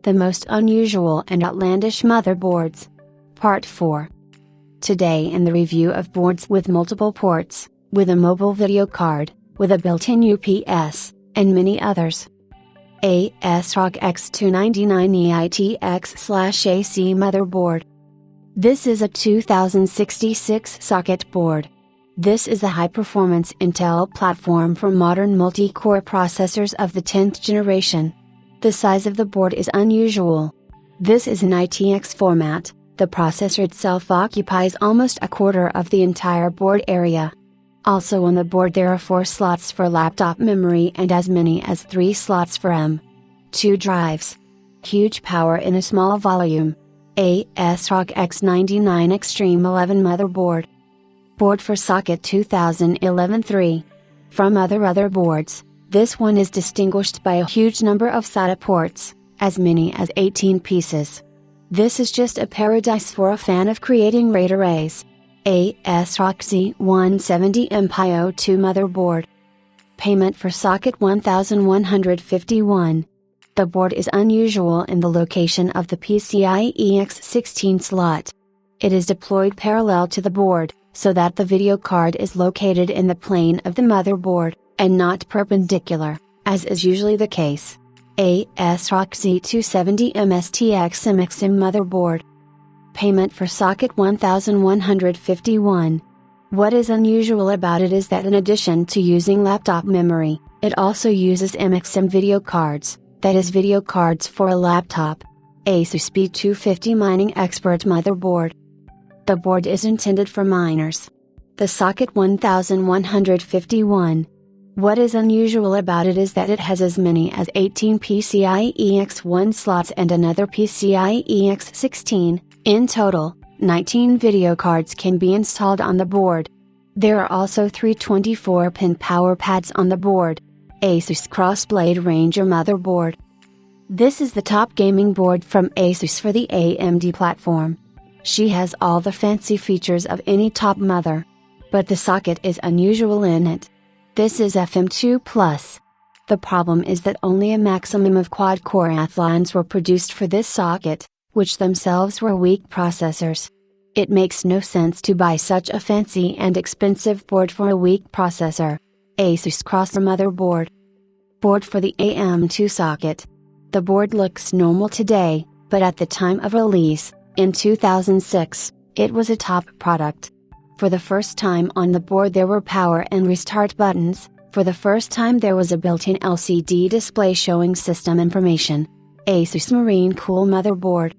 The most unusual and outlandish motherboards. Part 4. Today in the review of boards with multiple ports, with a mobile video card, with a built-in UPS, and many others. ASRock X299EITX/AC motherboard. This is a 2066 socket board. This is a high-performance Intel platform for modern multi-core processors of the 10th generation. The size of the board is unusual. This is an ITX format. The processor itself occupies almost a quarter of the entire board area. Also on the board there are 4 slots for laptop memory and as many as 3 slots for M.2 drives. Huge power in a small volume. ASRock X99 Extreme 11 motherboard. Board for socket 2011-3. From other boards, this one is distinguished by a huge number of SATA ports, as many as 18 pieces. This is just a paradise for a fan of creating RAID arrays. ASRock Z170MPIO2 motherboard. Payment for socket 1151. The board is unusual in the location of the PCIe X16 slot. It is deployed parallel to the board, so that the video card is located in the plane of the motherboard, and not perpendicular, as is usually the case. ASRock Z270MSTX MXM motherboard. Payment for socket 1151. What is unusual about it is that in addition to using laptop memory, it also uses MXM video cards, that is video cards for a laptop. ASUS B250 Mining Expert motherboard. The board is intended for miners. The socket 1151. What is unusual about it is that it has as many as 18 PCIe X1 slots and another PCIe X16, in total, 19 video cards can be installed on the board. There are also 3 24-pin power pads on the board. ASUS Crossblade Ranger motherboard. This is the top gaming board from ASUS for the AMD platform. She has all the fancy features of any top mother. But the socket is unusual in it. This is FM2+. The problem is that only a maximum of quad-core Athlons were produced for this socket, which themselves were weak processors. It makes no sense to buy such a fancy and expensive board for a weak processor. ASUS Crosser motherboard. Board for the AM2 socket. The board looks normal today, but at the time of release, in 2006, it was a top product. For the first time on the board there were power and restart buttons. For the first time there was a built-in LCD display showing system information. ASUS Marine Cool motherboard.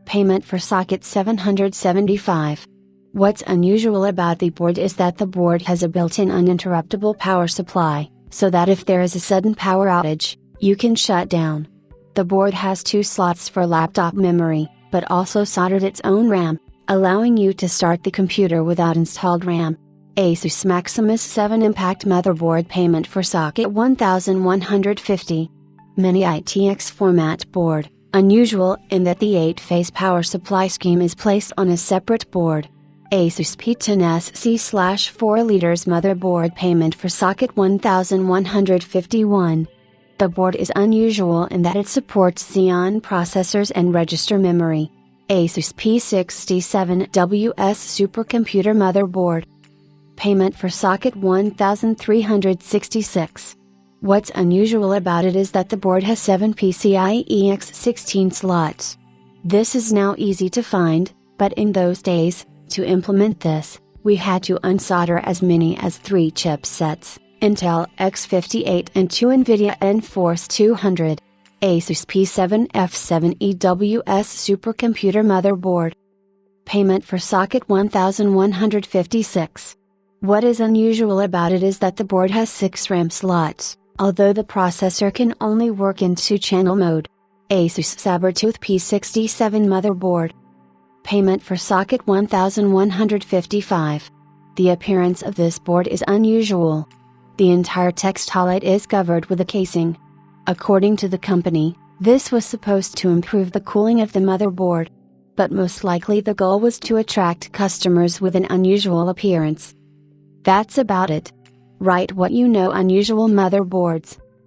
Payment for socket 775. What's unusual about the board is that the board has a built-in uninterruptible power supply, so that if there is a sudden power outage, you can shut down. The board has 2 slots for laptop memory, but also soldered its own RAM, allowing you to start the computer without installed RAM. ASUS Maximus 7 Impact motherboard. Payment for socket 1150. Mini ITX format board, unusual in that the 8-phase power supply scheme is placed on a separate board. ASUS P10SC/4 liters motherboard. Payment for socket 1151. The board is unusual in that it supports Xeon processors and register memory. ASUS P67WS supercomputer motherboard. Payment for socket 1366. What's unusual about it is that the board has 7 PCIe X16 slots. This is now easy to find, but in those days, to implement this, we had to unsolder as many as 3 chipsets, Intel X58 and 2 NVIDIA Enforce 200. ASUS P7F7EWS supercomputer motherboard. Payment for socket 1156. What is unusual about it is that the board has 6 RAM slots, although the processor can only work in 2-channel mode. ASUS Sabertooth P67 motherboard. Payment for socket 1155. The appearance of this board is unusual. The entire text highlight is covered with a casing. According to the company, this was supposed to improve the cooling of the motherboard. But most likely the goal was to attract customers with an unusual appearance. That's about it. Write what you know unusual motherboards.